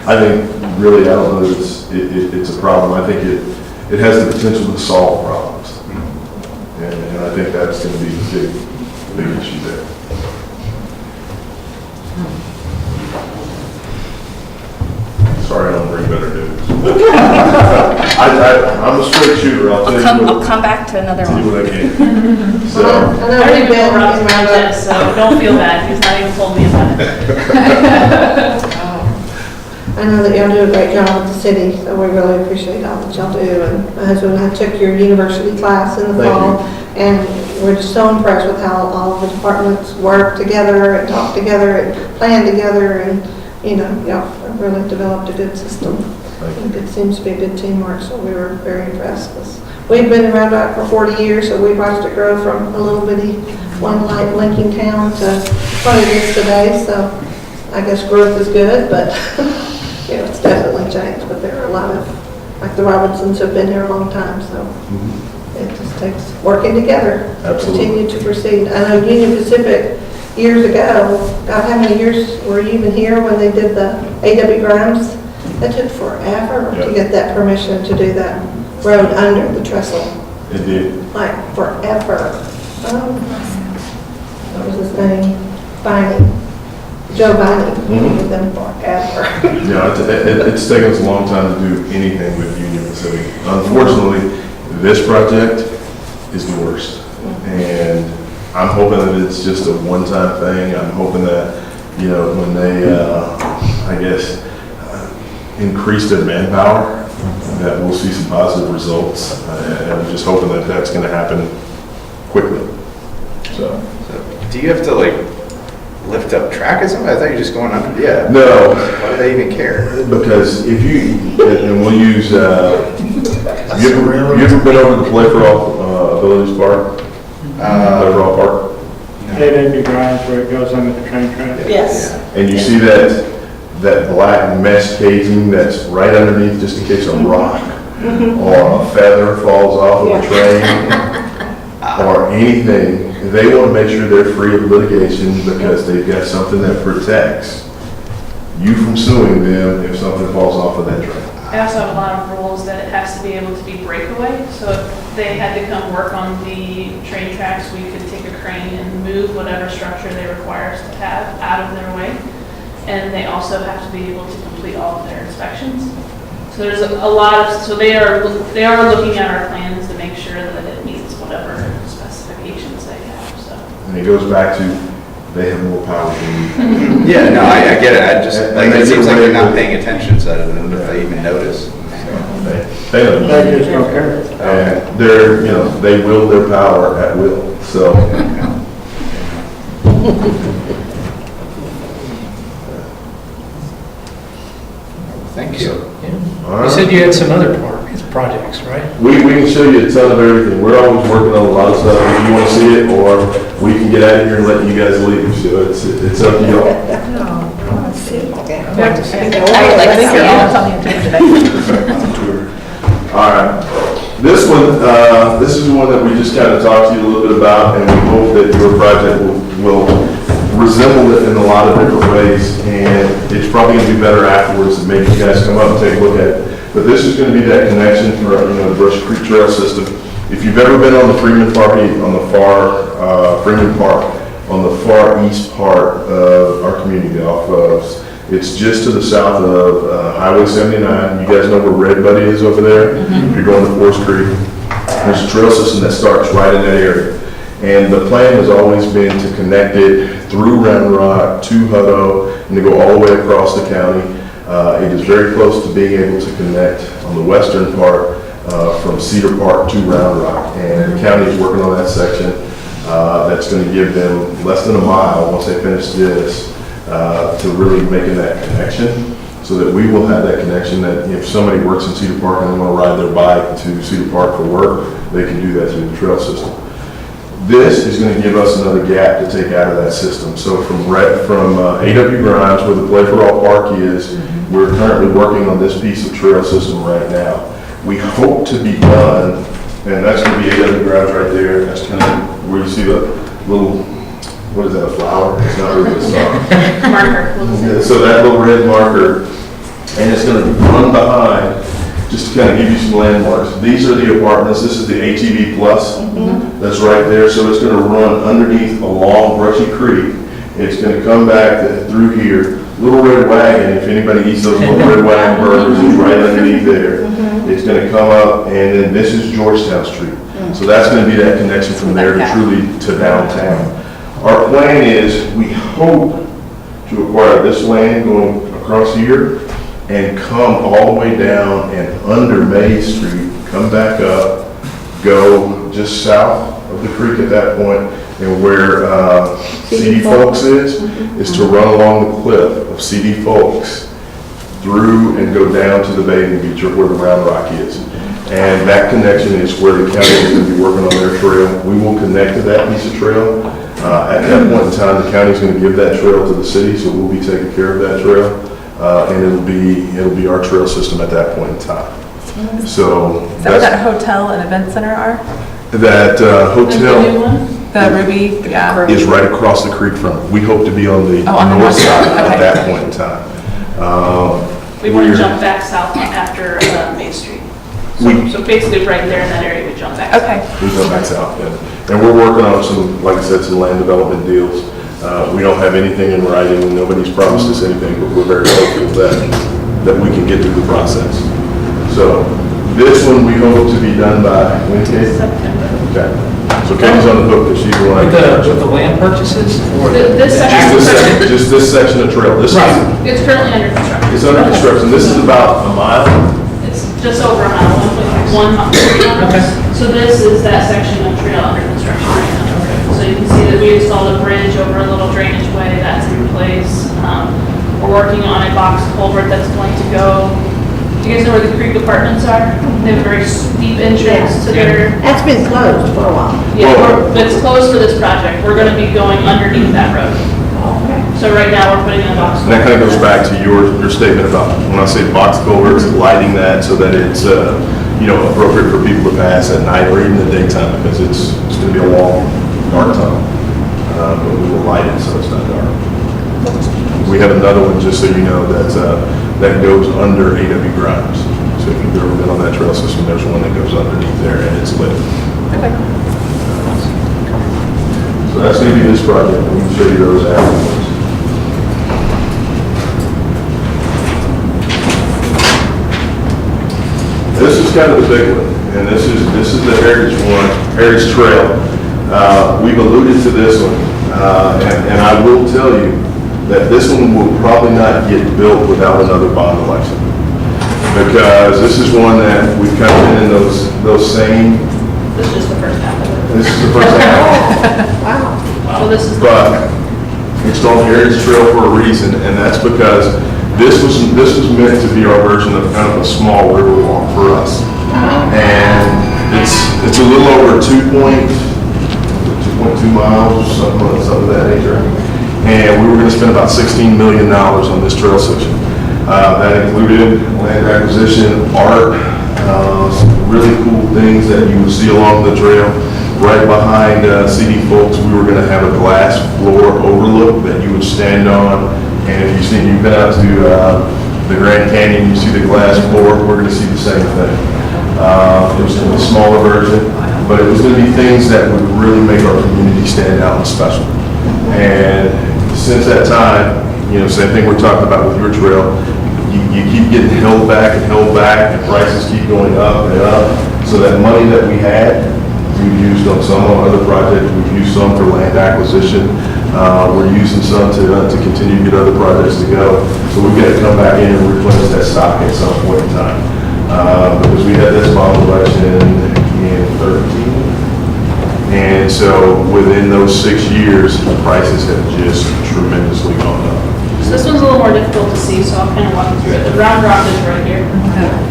I think, really, I don't know that it's a problem. I think it has the potential to solve problems. And I think that's going to be the big issue there. Sorry, I don't bring better news. I'm a straight shooter, I'll tell you I'll what, come back to another tell you one. what I can. So, I I know don't we've even know been Rob's in doing Roundup. this, so don't feel bad, he's not even told me about it. I know that y'all do a great job with the city, so we really appreciate all that y'all do. And my husband and I took your university class in the Thank fall, and we're just so impressed with how all of the departments work together and talk together and plan together, and, you know, y'all have really developed a good system. And it seems to be a good teamwork, so we were very impressed. We've been in Round Rock for 40 years, so we watched it grow from a little bitty one-light blinking town to what it is today, so I guess growth is good, but you know, it's definitely changed, but there are a lot of, like the Robinsons have been here a long time, so it just takes working together to Absolutely. continue to proceed. I know Union Pacific years ago, God, how many years were you even here when they did the A.W. Grimes? That took forever to Yep. get that permission to do that road under the trestle, it did. like forever. What was his name? Finey. Joe Biden, with them forever. Yeah, it's taken us a long time to do anything with Union Pacific. Unfortunately, this project is the worst. And I'm hoping that it's just a one-time thing. I'm hoping that, when they, increase their manpower, that we'll see some positive results. And I'm just hoping that that's going to happen quickly. So, Do you have to lift up track or something? I thought you were just going under. Yeah. no, Why do they even care? because if you, and we'll use, you ever been over to Play for All Abilities Park? Play for All Park? AW Grimes where it goes under the train track. Yes. And you see that black mesh casing that's right underneath just in case a rock or a feather falls off of a train or anything. They want to make sure they're free of litigation because they've got something that protects you from suing them if something falls off of that train. I also have a lot of rules that it has to be able to be breakaway, so if they had to come work on the train tracks, we could take a crane and move whatever structure they require us to have out of their way. And they also have to be able to complete all of their inspections. So there's a lot of, so they are looking at our plans to make sure that it meets whatever specifications they have, so. And it goes back to, they have more power than you. Yeah, no, I get it. I just, And it seems like they're not they- paying attention, so I don't know if they even notice. They don't. They just don't care. And they're, they wield their power at will, so. Thank you. All You said right. you had some other projects, right? We can show you a ton of everything. We're always working on a lot of stuff. If you want to see it, or we can get out of here and let you guys leave. So it's up to y'all. I would like to see it on the agenda today. All right. This is one that we just kind of talked to you a little bit about, and we hope that your project will resemble it in a lot of different ways, and it's probably going to be better afterwards, and maybe you guys come up and take a look at it. But this is going to be that connection for, the Brushy Creek Trail System. If you've ever been on the Freeman property, on the far, Freeman Park, on the far east part of our community, it's just to the south of Highway 79. You guys know where Red Buddy is over there? If you're going to Forest Creek, there's a trail system that starts right in that area. And the plan has always been to connect it through Round Rock to Hutto and to go all the way across the county. It is very close to being able to connect on the western part from Cedar Park to Round Rock. And the county is working on that section. That's going to give them less than a mile once they finish this to really making that connection, so that we will have that connection that if somebody works in Cedar Park and they want to ride their bike to Cedar Park for work, they can do that through the trail system. This is going to give us another gap to take out of that system. So from A.W. Grimes, where the Play for All Park is, we're currently working on this piece of trail system right now. We hope to be done, and that's going to be A.W. Grimes right there. That's kind of where you see the little, what is that, a flower? It's not really a star. Marker. Yeah, so that little red marker, and it's going to run behind, just to kind of give you some landmarks. These are the apartments. This is the ATV Plus. That's right there. So it's going to run underneath along Brushy Creek. It's going to come back through here. Little Red Wagon, if anybody eats those little Red Wagon burgers, it's right underneath there. It's going to come up, and then this is Georgetown Street. So that's going to be that connection from there to truly to downtown. Our plan is, we hope to acquire this land going across here and come all the way down and under May Street, come back up, go just south of the creek at that point, and where CD Folks is to run along the cliff of CD Folks through and go down to the bathing beach, or where the Round Rock is. And that connection is where the county is going to be working on their trail. We will connect to that piece of trail. At that point in time, the county is going to give that trail to the city, so we'll be taking care of that trail. And it'll be our trail system at that point in time. So Is that where that hotel and event center are? that The new hotel one? The Ruby, yeah. is right across the creek from it. We hope to be on the Oh, on the north north side side, at okay. that point in time. We want to jump back south after Main Street. So basically right there in that area, we jump back. Okay. We go back south, yeah. And we're working on some, like I said, some land development deals. We don't have anything in writing, and nobody's promised us anything, but we're very hopeful that we can get through the process. So this one we hope to be done by when, Katie? September. Okay. So Katie's on the hook, because she's the one. With the land purchases? Or This section. Just this section of trail. This is, It's currently under construction. it's under construction. This is about a mile. It's just over a mile, 1.1 miles. So this is that section of trail under construction right now. So you can see that we installed a bridge over a little drainage way that's in place. We're working on a box culvert that's going to go, do you guys know where the Creek apartments are? They have a very steep entrance to their, That's been closed for a while. yeah, it's closed for this project. We're gonna be going underneath that road. So right now, we're putting in a box. And that kind of goes back to your statement about, when I say box culverts, lighting that so that it's, appropriate for people to pass at night or even in the daytime, because it's going to be a long, dark tunnel. But we will light it so it's not dark. We have another one, just so you know, that goes under A.W. Grimes. So if you've ever been on that trail system, there's one that goes underneath there and it's lit. So that's going to be this project. We can show you those afterwards. This is kind of the big one, and this is the Heritage one, Heritage Trail. We've alluded to this one, and I will tell you that this one will probably not get built without another bond election, because this is one that we've kind of been in those same. This is just the first half of it. This is the first half. So this is. But it's called Heritage Trail for a reason, and that's because this was meant to be our version of kind of a small river walk for us. And it's a little over 2.2 miles, something of that nature. And we were going to spend about $16 million on this trail section. That included land acquisition, art, some really cool things that you would see along the trail. Right behind CD Folks, we were going to have a glass floor overlook that you would stand on. And if you've been out to the Grand Canyon, you see the glass floor, we're going to see the same thing. It was a smaller version, but it was going to be things that would really make our community stand out and special. And since that time, same thing we're talking about with your trail, you keep getting held back, and prices keep going up and up. So that money that we had, we've used on some on other projects, we've used some for land acquisition. We're using some to continue to get other projects to go. So we've got to come back in and replenish that stock at some point in time. Because we had this bond election in 13. And so within those 6 years, the prices have just tremendously gone up. So this one's a little more difficult to see, so I'll kind of walk you through it. The Round Rock is right here.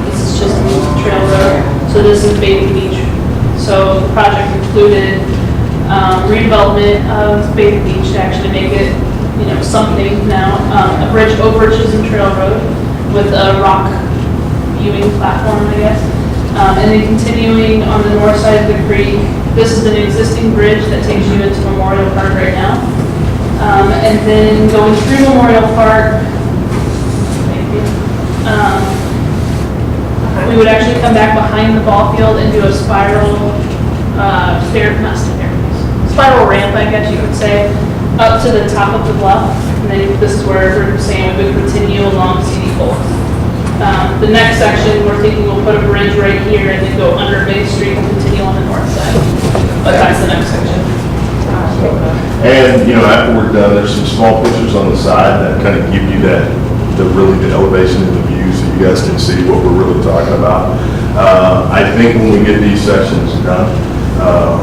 This is just the trail road. So this is Bathing Beach. So the project included redevelopment of Bathing Beach to actually make it, something now. A bridge over Chisholm Trail Road with a rock viewing platform, I guess. And then continuing on the north side of the creek, this is an existing bridge that takes you into Memorial Park right now. And then going through Memorial Park, we would actually come back behind the ball field and do a spiral spiral ramp, I guess you could say, up to the top of the bluff. And then this is where we're saying we would continue along CD Folks. The next section, we're thinking we'll put a bridge right here and then go under Bay Street and continue on the north side. But that's the next section. And, after we're done, there's some small pictures on the side that kind of give you the elevation and the view so you guys can see what we're really talking about. I think when we get these sections done,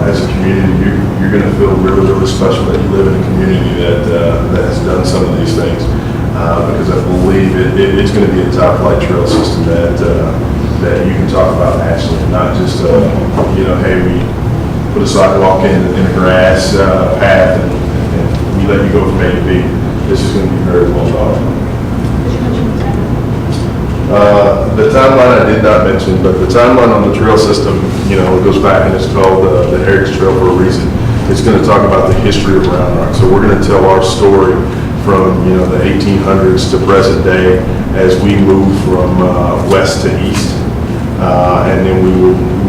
as a community, you're going to feel really, really special that you live in a community that has done some of these things. Because I believe it's going to be a top flight trail system that you can talk about nationally, not just, hey, we put a sidewalk in a grass path and we let you go from A to B. This is going to be very well thought out. The timeline I did not mention, but the timeline on the trail system, it goes back and it's called the Heritage Trail for a reason. It's going to talk about the history of Round Rock. So we're going to tell our story from the 1800s to present day as we move from west to east, and then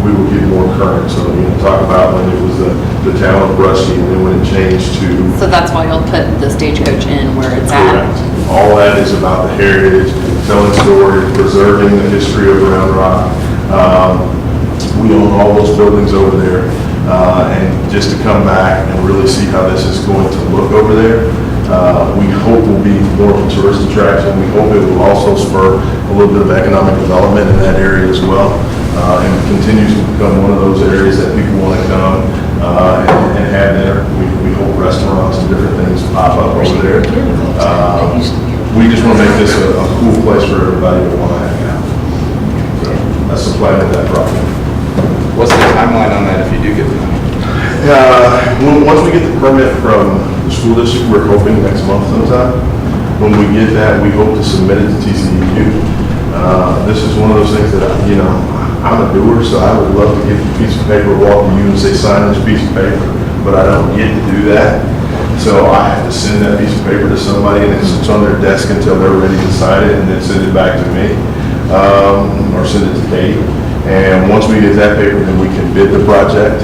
we we will get more current. So, talk about when it was the town of Brushy, and then when it changed to. So that's why you'll put the Stagecoach in where it's at? Correct. All that is about the heritage, telling stories, preserving the history of Round Rock. We own all those buildings over there, and just to come back and really see how this is going to look over there, we hope will be more of a tourist attraction. We hope it will also spur a little bit of economic development in that area as well, and continues to become one of those areas that people want to come and have dinner. We hope restaurants and different things pop up over there. We just want to make this a cool place for everybody to want to hang out. So that's the plan of that project. What's the timeline on that if you do get the money? Once we get the permit from the school district, we're hoping next month sometime. When we get that, we hope to submit it to TCEQ. This is one of those things that, I'm a doer, so I would love to get a piece of paper, walk to you and say, sign this piece of paper, but I don't get to do that. So I have to send that piece of paper to somebody, and it sits on their desk until they're ready to sign it, and then send it back to me, or send it to Katie. And once we get that paper, then we can bid the project.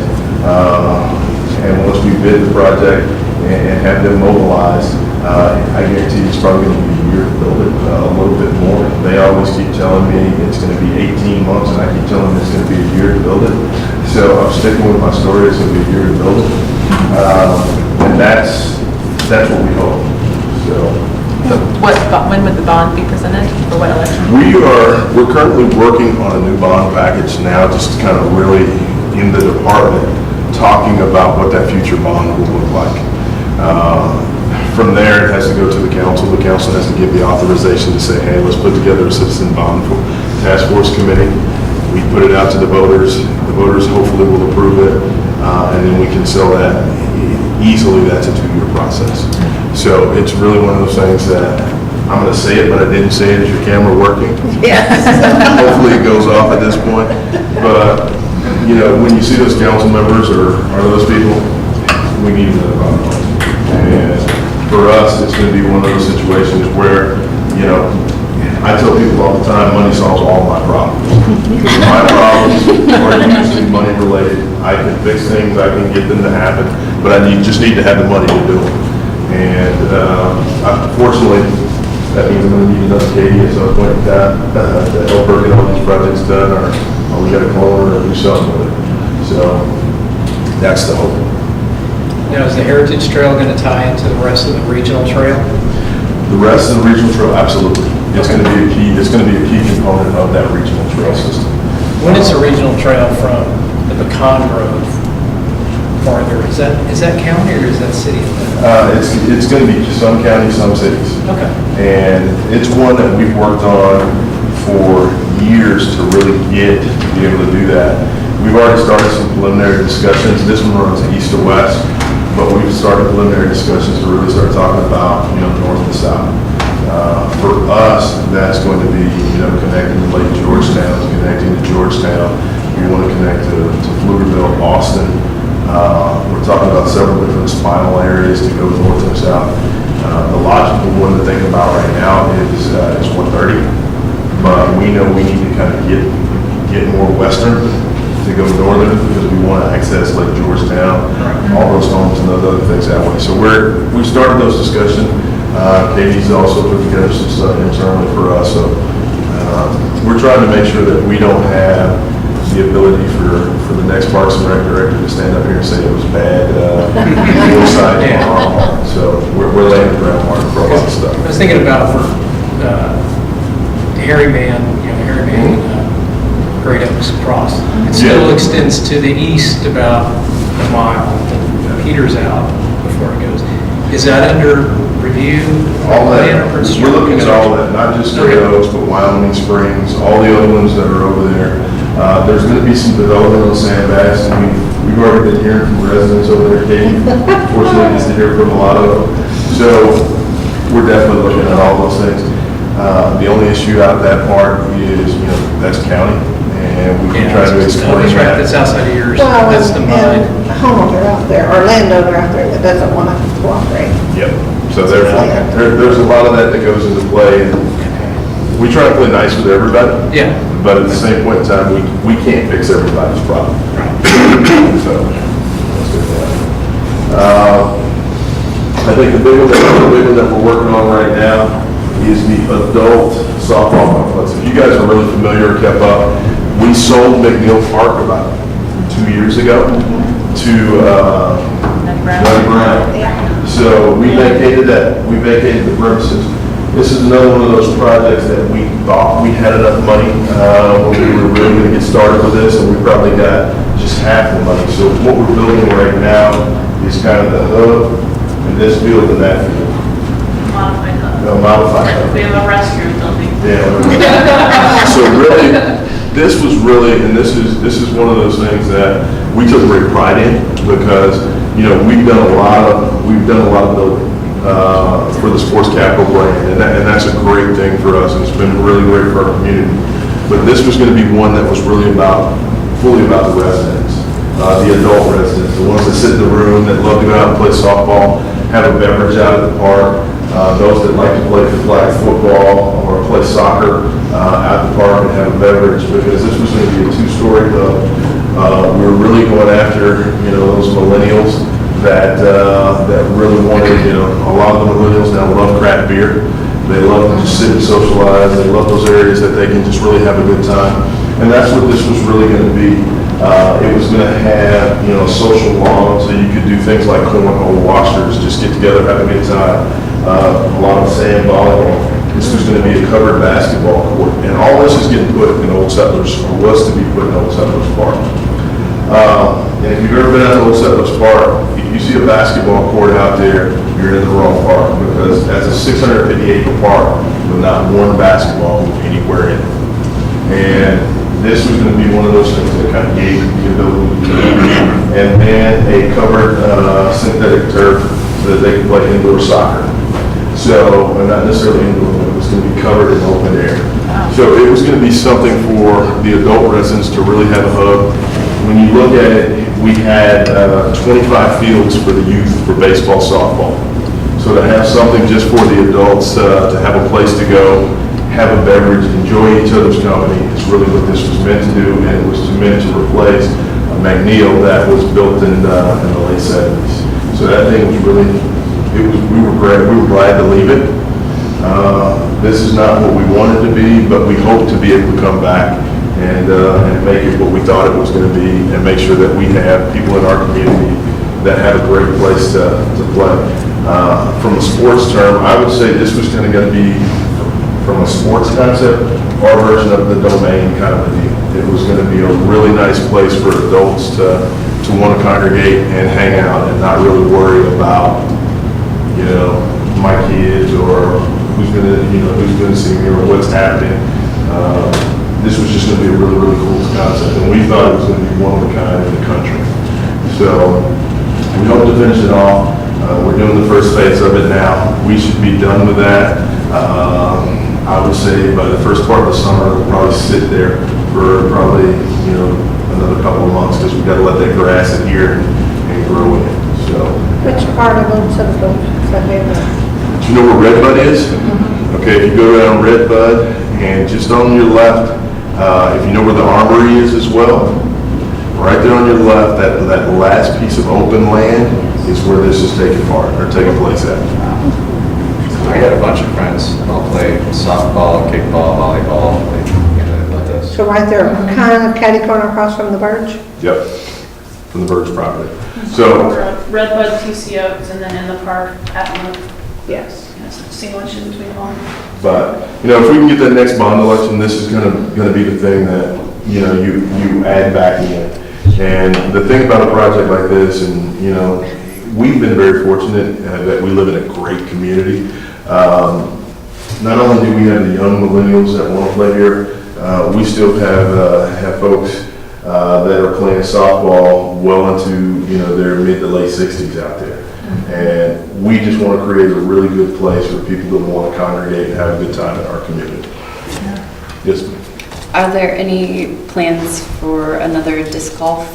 And once we bid the project and have them mobilized, I guarantee it's probably going to be a year to build it, a little bit more. They always keep telling me it's going to be 18 months, and I keep telling them it's going to be a year to build it. So I'm sticking with my story, it's going to be a year to build it. And that's what we hope. So When would the bond be presented, for what election? we're currently working on a new bond package now, just kind of really in the department, talking about what that future bond will look like. From there, it has to go to the council. The council has to give the authorization to say, hey, let's put together a citizen bond task force committee. We put it out to the voters. The voters hopefully will approve it, and then we can sell that easily. That's a 2-year process. So it's really one of those things that I'm going to say it, but I didn't say it. Is your camera working? Yes. Hopefully it goes off at this point. But, when you see those council members or those people, we need another bond. And for us, it's going to be one of those situations where, I tell people all the time, money solves all my problems. My problems are usually money related. I can fix things, I can get them to happen, but I just need to have the money to do them. And unfortunately, that means I'm going to need another Katie at some point in time to help her get all these projects done, or we got to call her or do something with it. So that's the hope. Now, is the Heritage Trail going to tie into the rest of the regional trail? The rest of the regional trail, absolutely. It's going to be a key. It's going to be a key component of that regional trail system. When is the regional trail from the Pecan Grove farther? Is that county or is that city? It's going to be some counties, some cities. Okay. And it's one that we've worked on for years to really be able to do that. We've already started some preliminary discussions. This one runs east to west, but we've started preliminary discussions to really start talking about, north and south. For us, that's going to be, connecting to Lake Georgetown, connecting to Georgetown. We want to connect to Pflugerville, Austin. We're talking about several different spinal areas to go north and south. The logical one to think about right now is 130, but we know we need to kind of get more western to go northern because we want to access Lake Georgetown, all those homes and those other things that way. So we've started those discussions. Katie's also put together some stuff internally for us. So we're trying to make sure that we don't have the ability for the next Parks and Rec director to stand up here and say it was bad foresight on our part. So we're laying the groundwork for all that stuff. I was thinking about for Harryman, Great Oaks across. It still extends to the east about a mile. Peters out before it goes. Is that under review? All that, we're looking at all that, not just Great Oaks, but Wyoming Springs, all the other ones that are over there. There's going to be some development on Sandbags, and we've already been hearing from residents over there, Katie. Fortunately, just to hear from a lot of them. So we're definitely looking at all those things. The only issue out of that part is, that's county, and we can try to explain That's right, that. that's outside of yours. Well, That's the mine. and a homeowner out there, or landowner out there that doesn't want to cooperate. Yep. So there's a lot of that goes into play. we try to play nice with everybody. Yeah. But at the same point in time, we can't fix everybody's problem. So, let's do that. I think the big one that we're working on right now is the adult softball complex. If you guys are really familiar or kept up, we sold McNeil Park about 2 years ago to Doug Brown. So we vacated the premises. This is another one of those projects that we thought we had enough money when we were really going to get started with this, and we probably got just half the money. So what we're building right now is kind of the hub, and this field and that field. Modified hub. No, modified hub. We have a restroom building. Yeah. So really, this was really, and this is one of those things that we took great pride in, because, you know, we've done a lot of building for the sports capital brand, and that's a great thing for us, and it's been really great for our community. But this was going to be one that was really fully about the residents, the adult residents, the ones that sit in the room, that love to go out and play softball, have a beverage out at the park, those that like to play flag football or play soccer at the park and have a beverage, because this was going to be a two-story hub. We were really going after, you know, those millennials that really wanted, you know, a lot of the millennials now love craft beer. They love to just sit and socialize. They love those areas that they can just really have a good time. And that's what this was really going to be. It was going to have, you know, a social lawn, so you could do things like cornhole washers, just get together, have a good time. A lot of sand volleyball. This was going to be a covered basketball court. And all this is getting put in Old Settlers, or was to be put in Old Settlers Park. And if you've ever been at Old Settlers Park, if you see a basketball court out there, you're in the wrong park, because that's a 650-acre park with not one basketball anywhere in it. And this was going to be one of those things that kind of gave the ability to do it. And then a covered synthetic turf so that they could play indoor soccer. So, not necessarily indoor, but it was going to be covered in open air. So it was going to be something for the adult residents to really have a hub. When you look at it, we had 25 fields for the youth for baseball, softball. So to have something just for the adults, to have a place to go, have a beverage, enjoy each other's company is really what this was meant to do, and it was meant to replace a McNeil that was built in the late 70s. So that thing was really, we were glad to leave it. This is not what we wanted to be, but we hope to be able to come back and make it what we thought it was going to be, and make sure that we have people in our community that have a great place to play. From a sports term, I would say this was kind of going to be, from a sports concept, our version of the Domain kind of a deal. It was going to be a really nice place for adults to want to congregate and hang out and not really worry about, you know, my kids or who's going to see me or what's happening. This was just going to be a really, really cool concept, and we thought it was going to be one of a kind in the country. So we hope to finish it off. We're doing the first phase of it now. We should be done with that. I would say by the first part of the summer, we'll probably sit there for probably, you know, another couple of months, because we've got to let that grass adhere and grow in. So. Which part of Old Settlers? Do you know where Redbud is? Okay, if you go around Redbud and just on your left, if you know where the Armory is as well, right there on your left, that last piece of open land is where this is taking place at. I got a bunch of friends that all play softball, kickball, volleyball. They love this. So right there, kind of catty corner across from the Verge? Yep, from the Verge property. So, Redbud, TC Oaks, and then in the park at Month. Yes. Sandwich in between all. but, you know, if we can get that next bond election, this is going to be the thing that, you know, you add back in. And the thing about a project like this, and, you know, we've been very fortunate that we live in a great community. Not only do we have the young millennials that want to play here, we still have folks that are playing softball well into, you know, their mid to late 60s out there. And we just want to create a really good place for people that want to congregate and have a good time in our community. Yes, ma'am. Are there any plans for another disc golf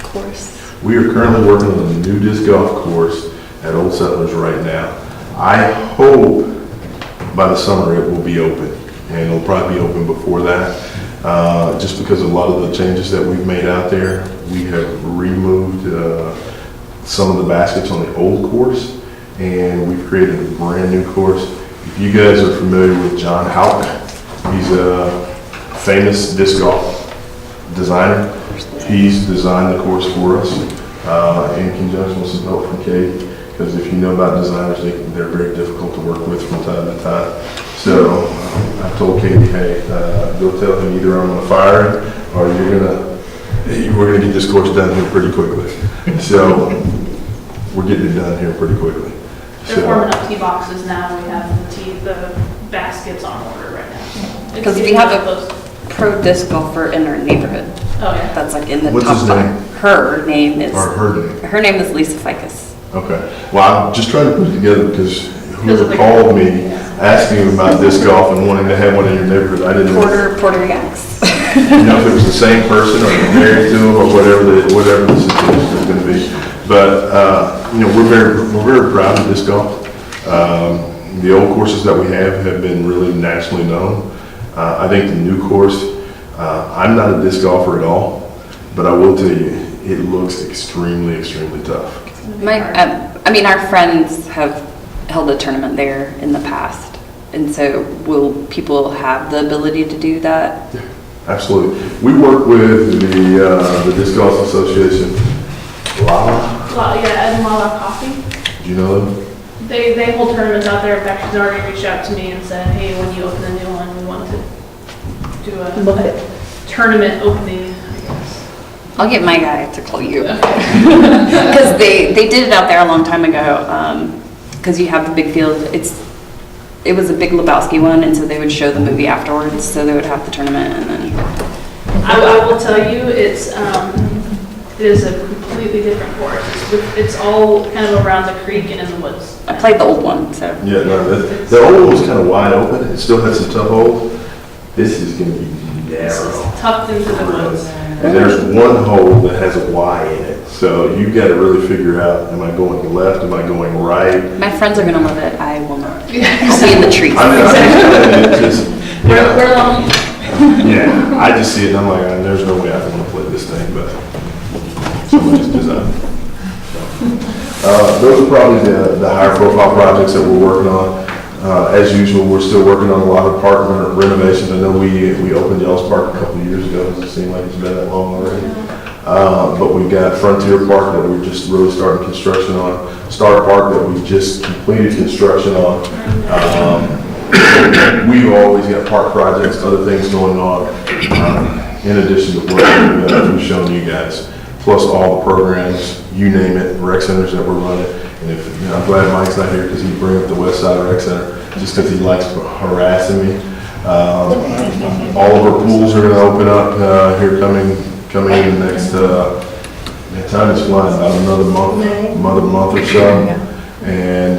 course? We are currently working on a new disc golf course at Old Settlers right now. I hope by the summer it will be open and it'll probably be open before that. Just because of a lot of the changes that we've made out there, we have removed some of the baskets on the old course, and we've created a brand new course. If you guys are familiar with John Houck, he's a famous disc golf designer. He's designed the course for us in conjunction with some help from Katie, because if you know about designers, they're very difficult to work with from time to time. So I told Katie, hey, go tell him either I'm gonna fire him or we're gonna get this course done here pretty quickly. So we're getting it done here pretty quickly. They're forming up tee boxes now, we have the baskets on order right now. Because we have a pro disc golfer in our neighborhood. Oh, yeah. That's like in the What's top his five. name? Her name is. Or her name? Her name is Lisa Ficus. Okay. Well, I'm just trying to put it together because Because whoever of the- called me asking about disc golf and wanting to have one in your neighborhood, I didn't know. Porter Yaks. You know, if it was the same person or you're married to him or whatever the situation is gonna be. But, you know, we're very proud of disc golf. The old courses that we have been really nationally known. I think the new course, I'm not a disc golfer at all, but I will tell you, it looks extremely, extremely tough. Our friends have held a tournament there in the past. And so will people have the ability to do that? Yeah, absolutely. We work with the Disc Golf Association. Lala, Yeah, Ed Lala Coffee. do you know them? They hold tournaments out there. In fact, she's already reached out to me and said, hey, when you open a new one, we want to do a tournament opening, I guess. I'll get my guy to call you. Because they did it out there a long time ago. Because you have the big field. It was a Big Lebowski one, and so they would show the movie afterwards. So they would have the tournament, and then. I will tell you, it is a completely different course. It's all kind of around the creek and in the woods. I played the old one, so. Yeah, no, the old one was kind of wide open. It still had some tough holes. This is going to be It's narrow. tucked into the woods. And there's one hole that has a Y in it. So you've got to really figure out, am I going left, am I going right? My friends are gonna love it. I will not. I'll be in the trees. I mean, it's just, you know, We're long. yeah, I just see it and I'm like, there's no way I want to play this thing, but somebody's designed it. Those are probably the higher profile projects that we're working on. As usual, we're still working on a lot of park renovations. I know we opened Yellow Park a couple of years ago. Does it seem like it's been that long already? But we've got Frontier Park that we're just really starting construction on. Star Park that we just completed construction on. We've always got park projects, other things going on, in addition to what we've shown you guys, plus all the programs, you name it, rec centers that we're running. And I'm glad Mike's not here because he'd bring up the West Side Rec Center just because he likes harassing me. All of our pools are going to open up here coming in the next, time is flying, about another month or so. And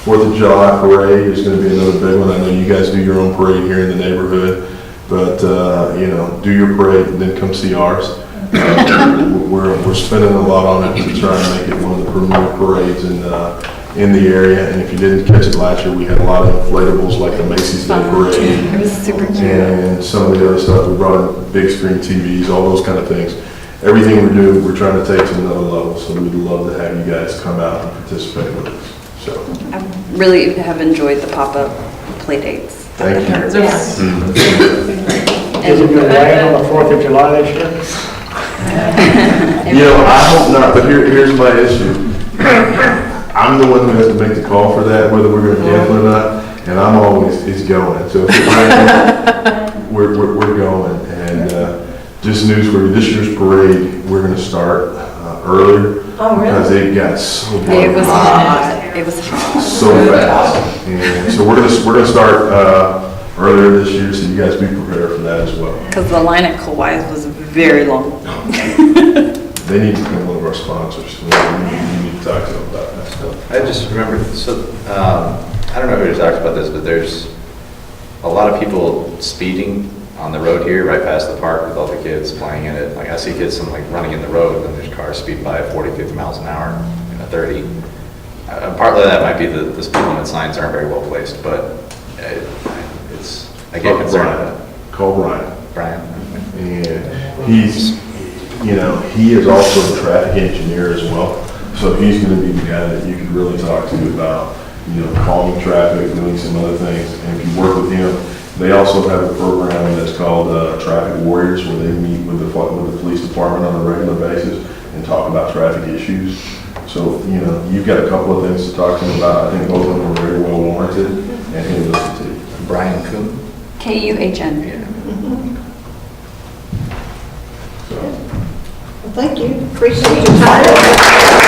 4th of July parade is going to be another big one. I know you guys do your own parade here in the neighborhood, but do your parade and then come see ours. We're spending a lot on it to try and make it one of the premier parades in the area. And if you didn't catch it last year, we had a lot of inflatables like the Macy's Day Parade. It was super cute. And some of the other stuff. We brought in big screen TVs, all those kind of things. Everything we're doing, we're trying to take to another level. So we'd love to have you guys come out and participate with us. So, I really have enjoyed the pop-up play dates. thank you. Yes. Is it going to rain on the 4th of July this year? I hope not, but here's my issue. I'm the one who has to make the call for that, whether we're going to cancel or not, and I'm always, it's going. So if it rains, we're going. And just news for you, this year's parade, we're going to start earlier. Oh, really? Because it got so It was hot, hot. It was hot. so fast. And so we're gonna start earlier this year, so you guys be prepared for that as well. Because the line at Colwise was very long. They need to become one of our sponsors. We need to talk to them about that stuff. I just remembered, I don't know who talks about this, but there's a lot of people speeding on the road here, right past the park with all the kids playing in it. Like I see kids running in the road, and then there's cars speed by at 40, 50 miles an hour, 30. Partly that might be the speed limit signs aren't very well placed, but it's I get concerned. Call Brian. Brian. And he's, he is also a traffic engineer as well. So he's gonna be the guy that you could really talk to about, calming traffic, doing some other things. And if you work with him, they also have a program that's called Traffic Warriors, where they meet with the police department on a regular basis and talk about traffic issues. So, you've got a couple of things to talk to him about. I think both of them are very well warranted, and he'll listen to you. Brian Kuhn. KUHN. Well, thank you. Appreciate your time.